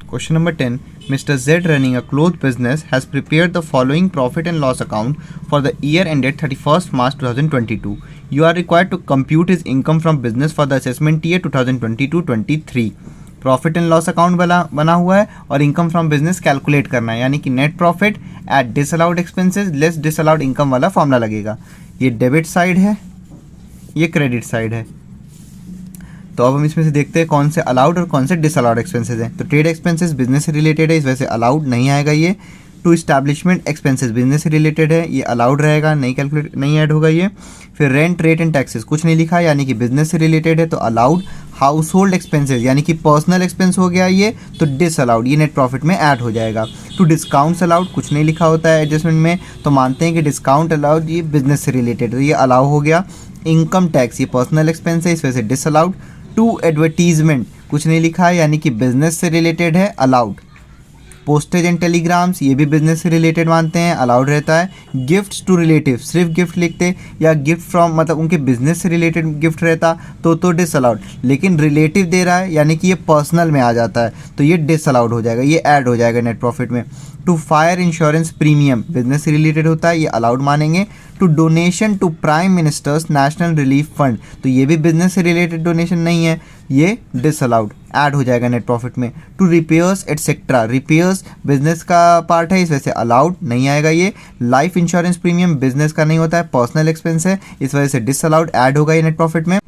Question number 10. Mr. Z, running a cloth business, has prepared the following profit and loss account for the year ended 31st March 2022. You are required to compute his income from business for the assessment year 2022-23. Profit and loss account बना हुआ है और income from business calculate करना है, यानी कि net profit at disallowed expenses less disallowed income वाला formula लगेगा। ये डेबिट साइड है, ये क्रेडिट साइड है। तो अब हम इसमें से देखते हैं कौन से अलाउड और कौन से डिसअलाउड एक्सपेंसेस हैं। तो ट्रेड एक्सपेंसेस बिजनेस से रिलेटेड है, इस वजह से अलाउड नहीं आएगा। ये टू इस्टेब्लिशमेंट एक्सपेंसेस बिजनेस से रिलेटेड है, ये अलाउड रहेगा, नहीं ऐड होगा ये। फिर रेंट रेट एंड टैक्सेस कुछ नहीं लिखा, यानी कि बिजनेस से रिलेटेड है तो अलाउड। हाउस होल्ड एक्सपेंसेस यानी कि पर्सनल एक्सपेंस हो गया ये, तो डिसअलाउड, ये नेट प्रॉफिट में ऐड हो जाएगा। टू डिस्काउंट्स अलाउड कुछ नहीं लिखा होता है एडजस्टमेंट में, तो मानते हैं कि डिस्काउंट अलाउड ये बिजनेस से रिलेटेड, तो ये अलाउ हो गया। इनकम टैक्स ये पर्सनल एक्सपेंस है, इस वजह से डिसअलाउड। टू एडवर्टीजमेंट कुछ नहीं लिखा है, यानी कि बिजनेस से रिलेटेड है, अलाउड। पोस्टेज एंड टेलीग्राम्स ये भी बिजनेस से रिलेटेड मानते हैं, अलाउड रहता है। गिफ्ट्स टू रिलेटिव सिर्फ गिफ्ट लिखते या गिफ्ट फ्रॉम मतलब उनके बिजनेस से रिलेटेड गिफ्ट रहता तो डिसअलाउड, लेकिन रिलेटिव दे रहा है यानी कि ये पर्सनल में आ जाता है तो ये डिसअलाउड हो जाएगा, ये ऐड हो जाएगा नेट प्रॉफिट में। To fire insurance premium business से रिलेटेड होता है, ये अलाउड मानेंगे। To donation to prime minister's national relief fund, तो ये भी बिजनेस से रिलेटेड डोनेशन नहीं है, ये डिसअलाउड, ऐड हो जाएगा नेट प्रॉफिट में। To repairs etcetera, repairs business का पार्ट है, इस वजह से अलाउड नहीं आएगा ये। लाइफ इंश्योरेंस प्रीमियम बिजनेस का नहीं होता है, पर्सनल एक्सपेंस है, इस वजह से डिसअलाउड, ऐड होगा ये नेट प्रॉफिट में।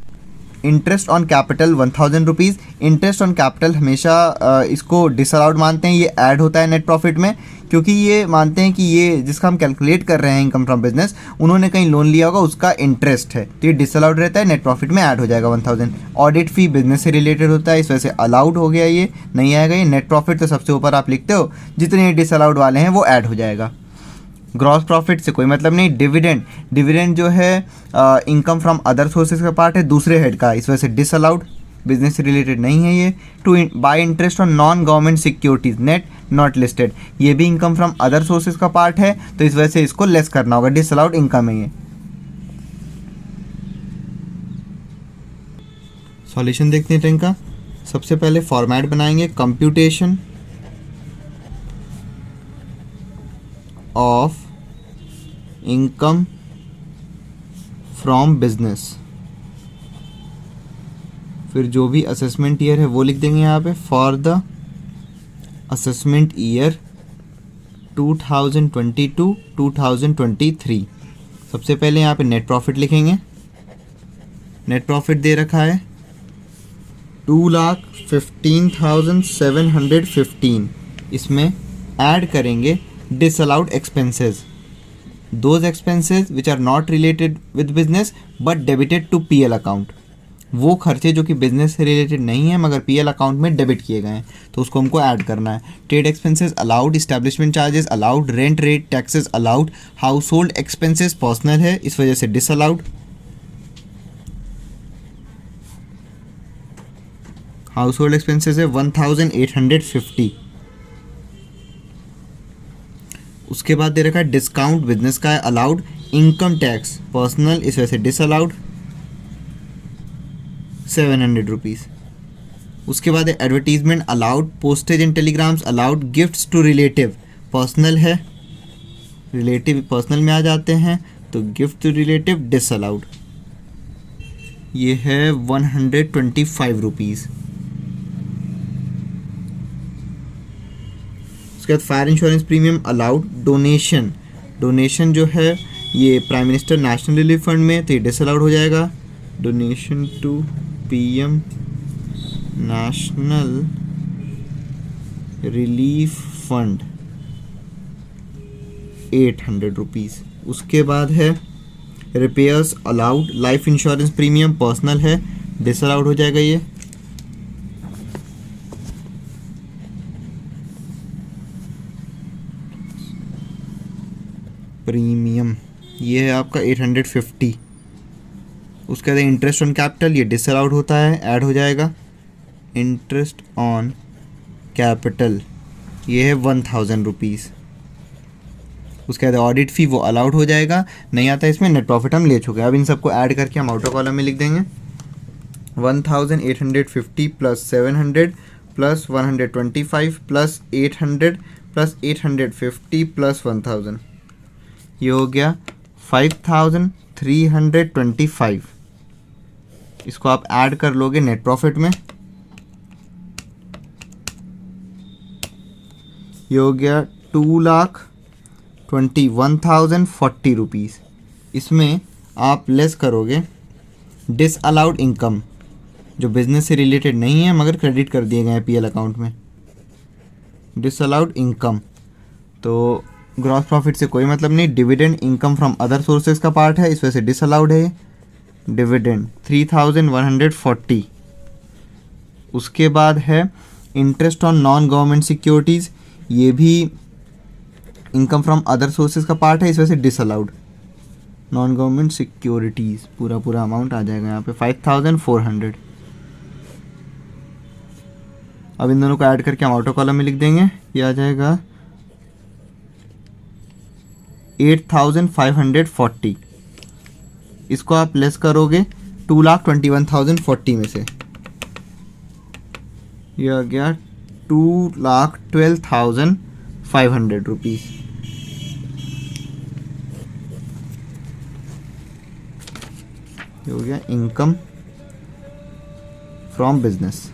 Interest on capital 1000 rupees, interest on capital हमेशा इसको डिसअलाउड मानते हैं, ये ऐड होता है नेट प्रॉफिट में, क्योंकि ये मानते हैं कि ये जिसका हम कैलकुलेट कर रहे हैं इनकम फ्रॉम बिजनेस, उन्होंने कहीं लोन लिया होगा, उसका इंटरेस्ट है, तो ये डिसअलाउड रहता है, नेट प्रॉफिट में ऐड हो जाएगा 1000। ऑडिट फी बिजनेस से रिलेटेड होता है, इस वजह से अलाउड हो गया, ये नहीं आएगा। ये नेट प्रॉफिट तो सबसे ऊपर आप लिखते हो, जितने डिसअलाउड वाले हैं वो ऐड हो जाएगा। ग्रॉस प्रॉफिट से कोई मतलब नहीं। डिविडेंड, डिविडेंड जो है इनकम फ्रॉम अदर सोर्सेज का पार्ट है, दूसरे हेड का, इस वजह से डिसअलाउड, बिजनेस से रिलेटेड नहीं है ये। To by interest on non government securities net not listed, ये भी इनकम फ्रॉम अदर सोर्सेज का पार्ट है, तो इस वजह से इसको लेस करना होगा, डिसअलाउड इनकम है ये। सॉल्यूशन देखते हैं इनका। सबसे पहले फॉर्मेट बनाएंगे, computation of income from business, फिर जो भी असेसमेंट ईयर है वो लिख देंगे यहाँ पे, फॉर द असेसमेंट ईयर 2022-2023। सबसे पहले यहाँ पे नेट प्रॉफिट लिखेंगे, नेट प्रॉफिट दे रखा है 2,15,715, इसमें ऐड करेंगे disallowed expenses, those expenses which are not related with business but debited to PL account, वो खर्चे जो कि बिजनेस से रिलेटेड नहीं है मगर PL अकाउंट में डेबिट किए गए हैं, तो उसको हमको ऐड करना है। Trade expenses allowed, establishment charges allowed, rent rate taxes allowed, house hold expenses personal है, इस वजह से डिसअलाउड। हाउस होल्ड एक्सपेंसेस है 1850। उसके बाद दे रखा है डिस्काउंट बिजनेस का है, अलाउड। इनकम टैक्स पर्सनल, इस वजह से डिसअलाउड 700 रुपीज़। उसके बाद है advertisement allowed, postage and telegrams allowed, gifts to relative personal है, रिलेटिव पर्सनल में आ जाते हैं, तो गिफ्ट टू रिलेटिव डिसअलाउड, ये है 125 रुपीज़। उसके बाद fire insurance premium allowed. Donation, donation जो है ये prime minister national relief fund में, तो ये डिसअलाउड हो जाएगा। Donation to PM national relief fund 800 rupees. उसके बाद है repairs allowed, life insurance premium personal है, डिसअलाउड हो जाएगा ये। प्रीमियम ये है आपका 850। उसके बाद इंटरेस्ट ऑन कैपिटल, ये डिसअलाउड होता है, ऐड हो जाएगा। इंटरेस्ट ऑन कैपिटल ये है 1000 रुपीज़। उसके बाद ऑडिट फ़ी वो अलाउड हो जाएगा, नहीं आता इसमें, नेट प्रॉफिट हम ले चुके हैं। अब इन सबको ऐड करके हम आउटर कॉलम में लिख देंगे 1850 + 700 प्लस 125 प्लस 800 प्लस 850 प्लस 1000, ये हो गया 5325। इसको आप ऐड कर लोगे नेट प्रॉफिट में, ये हो गया 2,21,040 रुपीज़। इसमें आप लेस करोगे डिसअलाउड इनकम जो बिजनेस से रिलेटेड नहीं है मगर क्रेडिट कर दिए गए हैं पीएल अकाउंट में, डिसअलाउड इनकम। तो ग्रॉस प्रॉफिट से कोई मतलब नहीं, dividend income from other sources का पार्ट है, इस वजह से डिसअलाउड है। डिविडेंड 3,140। उसके बाद है interest on non government securities, ये भी इनकम फ्रॉम अदर सोर्सेज का पार्ट है, इस वजह से डिसअलाउड। नॉन गवर्नमेंट सिक्योरिटीज़ पूरा अमाउंट आ जाएगा यहाँ पे 5,400। अब इन दोनों को ऐड करके हम आउटर कॉलम में लिख देंगे, ये आ जाएगा 8,540। इसको आप लेस करोगे 2,21,040 में से, ये आ गया 2,12,500 रुपीज़। ये हो गया इनकम फ्रॉम बिजनेस।